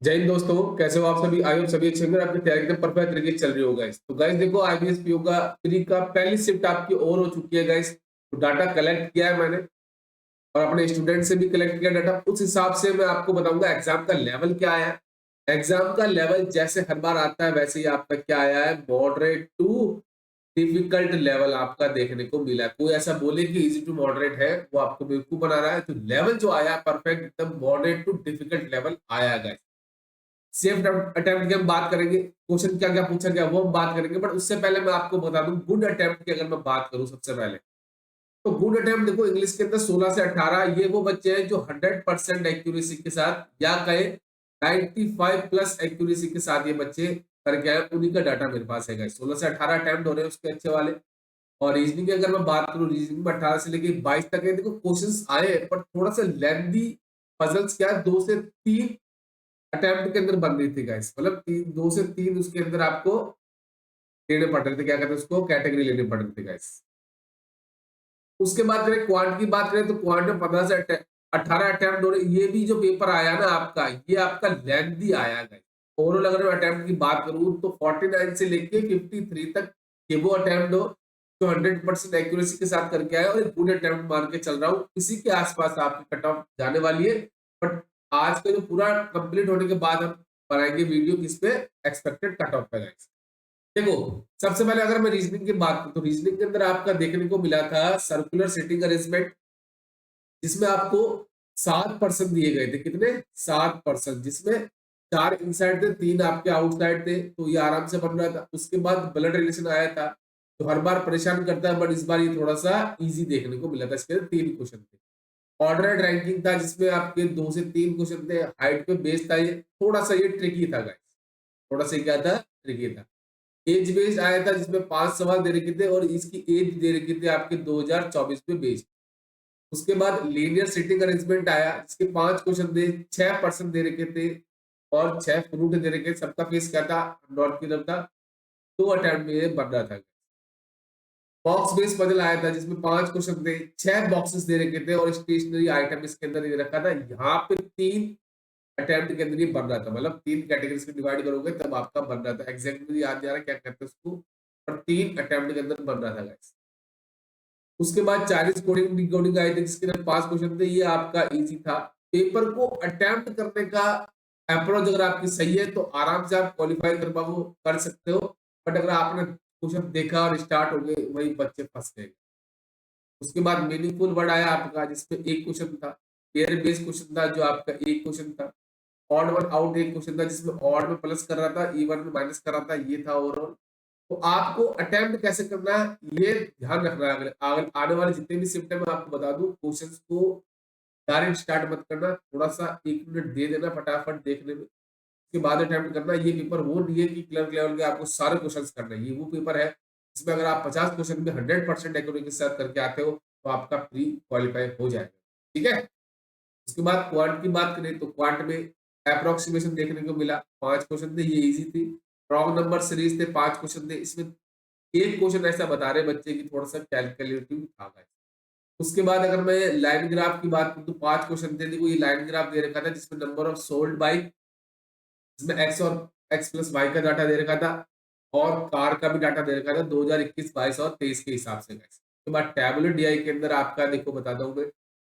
जय हिंद दोस्तों, कैसे हो आप सभी? आई होप सभी अच्छे होंगे। आपकी तैयारी एकदम परफेक्ट तरीके से चल रही हो गाइस। तो गाइस देखो, आईबीएस पीओ का प्री का पहली शिफ्ट आपकी ओवर हो चुकी है गाइस। तो डाटा कलेक्ट किया है मैंने और अपने स्टूडेंट से भी कलेक्ट किया डाटा। उस हिसाब से मैं आपको बताऊंगा एग्जाम का लेवल क्या आया है। एग्जाम का लेवल जैसे हर बार आता है वैसे ही आपका क्या आया है, मॉडरेट टू डिफिकल्ट लेवल आपका देखने को मिला है। कोई ऐसा बोले कि इजी टू मॉडरेट है, वो आपको बेवकूफ बना रहा है। तो लेवल जो आया परफेक्ट एकदम मॉडरेट टू डिफिकल्ट लेवल आया गाइस। सेफ अटेम्प्ट की हम बात करेंगे, क्वेश्चन क्या क्या पूछा गया वो हम बात करेंगे। बट उससे पहले मैं आपको बता दूं गुड अटेम्प्ट की अगर मैं बात करूं सबसे पहले, तो गुड अटेम्प्ट देखो इंग्लिश के अंदर 16 से 18 ये वो बच्चे हैं जो 100% एक्यूरेसी के साथ या कहे 95 प्लस एक्यूरेसी के साथ ये बच्चे करके आए, उन्हीं का डाटा मेरे पास है गाइस। 16 से 18 अटेम्प्ट हो रहे हैं उसके अच्छे वाले। और रीजनिंग की अगर मैं बात करूं, रीजनिंग में 18 से लेके 22 तक है। देखो क्वेश्चंस आए हैं पर थोड़ा सा लेंथी पजल्स, क्या 2 से 3 अटेम्प्ट के अंदर बन रही थी गाइस। मतलब 2 से 3 उसके अंदर आपको लेने पड़ रहे थे, क्या कहते हैं उसको, कैटेगरी लेने पड़ रहे थे गाइस। उसके बाद करें क्वांट की बात करें तो क्वांट में 15 से 18 अटेम्प्ट हो रहे। ये भी जो पेपर आया ना आपका, ये आपका लेंथी आया गाइस। ओवरऑल अगर मैं अटेम्प्ट की बात करूं तो 49 से लेके 53 तक ये वो अटेम्प्ट हो जो 100% एक्यूरेसी के साथ करके आए और एक गुड अटेम्प्ट मान के चल रहा हूँ। इसी के आसपास आपकी कट ऑफ जाने वाली है। बट आज का जो पूरा कंप्लीट होने के बाद हम बनाएंगे वीडियो किस पे, एक्सपेक्टेड कट ऑफ पे गाइस। देखो, सबसे पहले अगर मैं रीजनिंग की बात करूं तो रीजनिंग के अंदर आपका देखने को मिला था सर्कुलर सिटिंग अरेंजमेंट, जिसमें आपको 7% दिए गए थे। कितने? 7%, जिसमें 4 इनसाइड थे, 3 आपके आउटसाइड थे। तो ये आराम से बन रहा था। उसके बाद ब्लड रिलेशन आया था, तो हर बार परेशान करता है, बट इस बार ये थोड़ा सा इजी देखने को मिला था। इसके अंदर 3 क्वेश्चन थे। ऑर्डर रैंकिंग था जिसमें आपके 2 से 3 क्वेश्चन थे। हाइट पे बेस्ड था, ये थोड़ा सा ये ट्रिकी था गाइस। थोड़ा सा क्या था, ट्रिकी था। एज बेस्ड आया था जिसमें 5 सवाल दे रखे थे और इसकी एज दे रखी थी आपके 2024 में बेस्ड। उसके बाद लीनियर सिटिंग अरेंजमेंट आया जिसके 5 क्वेश्चन थे, 6% दे रखे थे और 6 फ्रूट दे रखे। सबका फेस क्या था, नॉर्थ की तरफ था। 2 अटेम्प्ट में ये बन रहा था। बॉक्स बेस्ड पजल आया था जिसमें 5 क्वेश्चन थे, 6 बॉक्सेस दे रखे थे और स्टेशनरी आइटम इसके अंदर ये रखा था। यहाँ पे 3 अटेम्प्ट के अंदर ये बन रहा था। मतलब 3 कैटेगरीज में डिवाइड करोगे तब आपका बन रहा था। एग्जैक्ट मुझे याद नहीं आ रहा क्या कहते हैं उसको, पर 3 अटेम्प्ट के अंदर बन रहा था गाइस। उसके बाद चाइनीज कोडिंग डिकोडिंग आई थी जिसके अंदर 5 क्वेश्चन थे। ये आपका इजी था। पेपर को अटेम्प्ट करने का अप्रोच अगर आपकी सही है तो आराम से आप क्वालिफाई कर सकते हो। बट अगर आपने क्वेश्चन देखा और स्टार्ट हो गए, वही बच्चे फंस गए। उसके बाद मीनिंगफुल वर्ड आया आपका जिसमें 1 क्वेश्चन था। पेयर बेस्ड क्वेश्चन था जो आपका 1 क्वेश्चन था। ऑड वन आउट 1 क्वेश्चन था जिसमें ऑड में प्लस कर रहा था, इवन में माइनस कर रहा था। ये था ओवरऑल। तो आपको अटेम्प्ट कैसे करना है ये ध्यान रखना है। अगर अगर आने वाले जितने भी शिफ्ट है मैं आपको बता दूं, क्वेश्चंस को डायरेक्ट स्टार्ट मत करना। थोड़ा सा 1 मिनट दे देना फटाफट देखने में, उसके बाद अटेम्प्ट करना। ये पेपर वो नहीं है कि क्लर्क लेवल के आपको सारे क्वेश्चंस करना है। ये वो पेपर है जिसमें अगर आप 50 क्वेश्चन में 100% एक्यूरेसी के साथ करके आते हो तो आपका प्री क्वालिफाई हो जाएगा। ठीक है। उसके बाद क्वांट की बात करें तो क्वांट में अप्रोक्सीमेशन देखने को मिला। 5 क्वेश्चन थे, ये इजी थी। रॉन्ग नंबर सीरीज थे, 5 क्वेश्चन थे। इसमें 1 क्वेश्चन ऐसा बता रहे बच्चे की थोड़ा सा कैलकुलेटिव था गाइस। उसके बाद अगर मैं लाइन ग्राफ की बात करूं तो 5 क्वेश्चन थे। देखो ये लाइन ग्राफ दे रखा था जिसमें नंबर ऑफ सोल्ड बाइक, जिसमें एक्स और एक्स प्लस वाई का डाटा दे रखा था और कार का भी डाटा दे रखा था 2021, 22 और 23 के हिसाब से गाइस। उसके बाद टैबुलर डीआई के अंदर आपका देखो बताता हूँ मैं।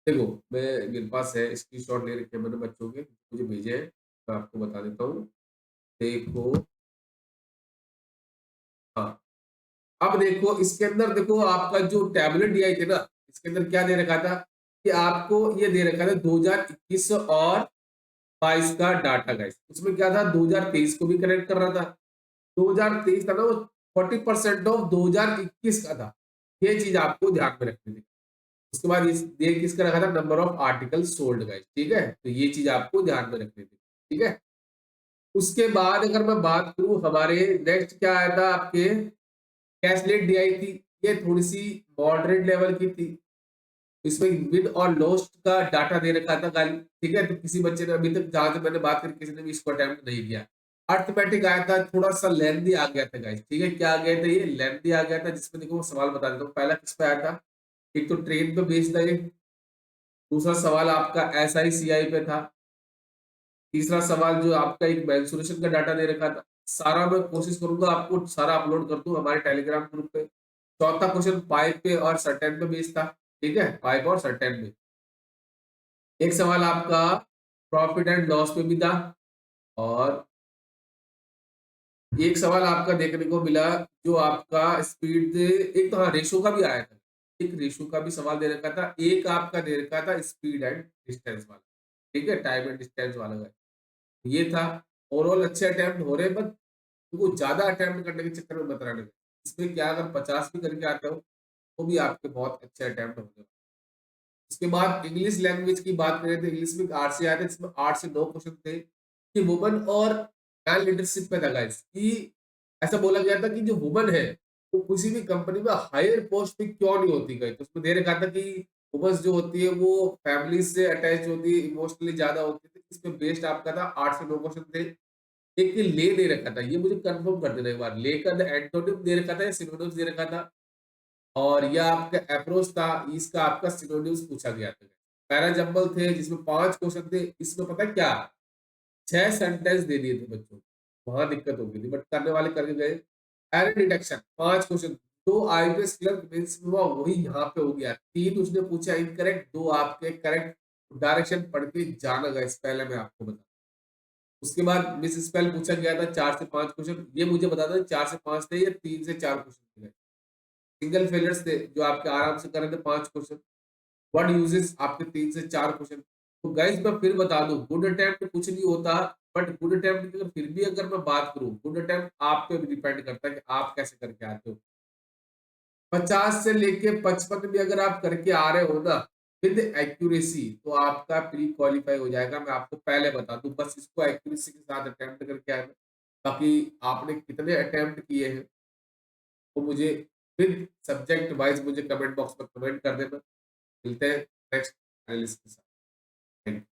देखो मैं, मेरे पास है स्क्रीनशॉट ले रखे हैं मैंने बच्चों के, मुझे भेजे हैं। मैं आपको बता देता हूँ। देखो, हाँ, अब देखो इसके अंदर देखो आपका जो टैबलेट डीआई थे ना, इसके अंदर क्या दे रखा था कि आपको ये दे रखा था 2021 और 22 का डाटा गाइस। उसमें क्या था, 2023 को भी कनेक्ट कर रहा था। 2023 था ना वो 40% ऑफ 2021 का था। ये चीज आपको ध्यान में रखनी थी। उसके बाद इस ये किसका रखा था, number of article sold guys. ठीक है, तो ये चीज आपको ध्यान में रखनी थी। ठीक है। उसके बाद अगर मैं बात करूं हमारे नेक्स्ट क्या आया था आपके, कैशलेट डीआई थी। ये थोड़ी सी मॉडरेट लेवल की थी। इसमें विन और लॉस्ट का डाटा दे रखा था गाली। ठीक है, तो किसी बच्चे ने अभी तक जहां तक मैंने बात करी किसी ने भी इसको अटेम्प्ट नहीं किया। अर्थमेटिक आया था, थोड़ा सा लेंथी आ गया था गाइस। ठीक है, क्या आ गया था, ये लेंथी आ गया था। जिसमें देखो मैं सवाल बता देता हूँ। पहला किस पे आया था, एक तो ट्रेन पे बेस्ड था ये। दूसरा सवाल आपका एसआईसीआई पे था। तीसरा सवाल जो आपका एक मेंसुरेशन का डाटा दे रखा था, सारा मैं कोशिश करूंगा आपको सारा अपलोड कर दूं हमारे टेलीग्राम ग्रुप पे। चौथा क्वेश्चन पाइप पे और सर्टेन पे बेस्ड था, ठीक है, पाइप और सर्टेन पे। एक सवाल आपका प्रॉफिट एंड लॉस पे भी था, और एक सवाल आपका देखने को मिला जो आपका स्पीड, एक तो हाँ रेशो का भी आया था, एक रेशो का भी सवाल दे रखा था, एक आपका दे रखा था स्पीड एंड डिस्टेंस वाला, ठीक है, टाइम एंड डिस्टेंस वाला है। ये था। ओवरऑल अच्छे अटेम्प्ट हो रहे हैं, बट वो ज्यादा अटेम्प्ट करने के चक्कर में मत रहने दें। इसमें क्या, अगर 50 भी करके आते हो तो भी आपके बहुत अच्छे अटेम्प्ट होंगे। उसके बाद इंग्लिश लैंग्वेज की बात करें तो इंग्लिश में 8 से आए थे, इसमें 8 से 9 क्वेश्चन थे कि वुमन और मैन लीडरशिप पे था गाइस, कि ऐसा बोला गया था कि जो वुमन है वो किसी भी कंपनी में हायर पोस्ट पे क्यों नहीं होती गई, तो उसमें दे रखा था कि वुमन जो होती है वो फैमिली से अटैच होती है, इमोशनली ज्यादा होती है। इस पे बेस्ड आपका था 8 से 9 क्वेश्चन थे। एक ले दे रखा था, ये मुझे कंफर्म कर देना एक बार, ले का एंटोनिम दे रखा था या सिनोनिम्स दे रखा था, और यह आपका अप्रोच था, इसका आपका सिनोनिम्स पूछा गया था। पैरा जंबल थे जिसमें 5 क्वेश्चन थे, इसमें पता है क्या, 6 सेंटेंस दे दिए थे बच्चों को, वहां दिक्कत हो गई थी, बट करने वाले करके गए। Error detection 5 question, 2 IPS clerk mains में हुआ, वही यहाँ पे हो गया। 3 उसने पूछा इनकरेक्ट, 2 आपके करेक्ट। डायरेक्शन पढ़ के जाना गाइस, पहले मैं आपको बता। उसके बाद मिस स्पेल पूछा गया था 4 से 5 क्वेश्चन, ये मुझे बता दो 4 से 5 थे या 3 से 4 क्वेश्चन थे। सिंगल फेलियर्स थे जो आपके आराम से कर रहे थे 5 क्वेश्चन। वर्ड यूजेस आपके 3 से 4 क्वेश्चन। तो गाइस मैं फिर बता दूं, गुड अटेम्प्ट कुछ नहीं होता, बट गुड अटेम्प्ट की अगर फिर भी अगर मैं बात करूं, गुड अटेम्प्ट आप पे डिपेंड करता है कि आप कैसे करके आते हो। 50 से लेके 55 भी अगर आप करके आ रहे हो ना विद एक्यूरेसी, तो आपका प्री क्वालिफाई हो जाएगा। मैं आपको पहले बता दूं, बस इसको एक्यूरेसी के साथ अटेम्प्ट करके आए। बाकी आपने कितने अटेम्प्ट किए हैं वो मुझे विद सब्जेक्ट वाइज मुझे कमेंट बॉक्स में कमेंट कर देना। मिलते हैं नेक्स्ट एनालिसिस के साथ। Thank you.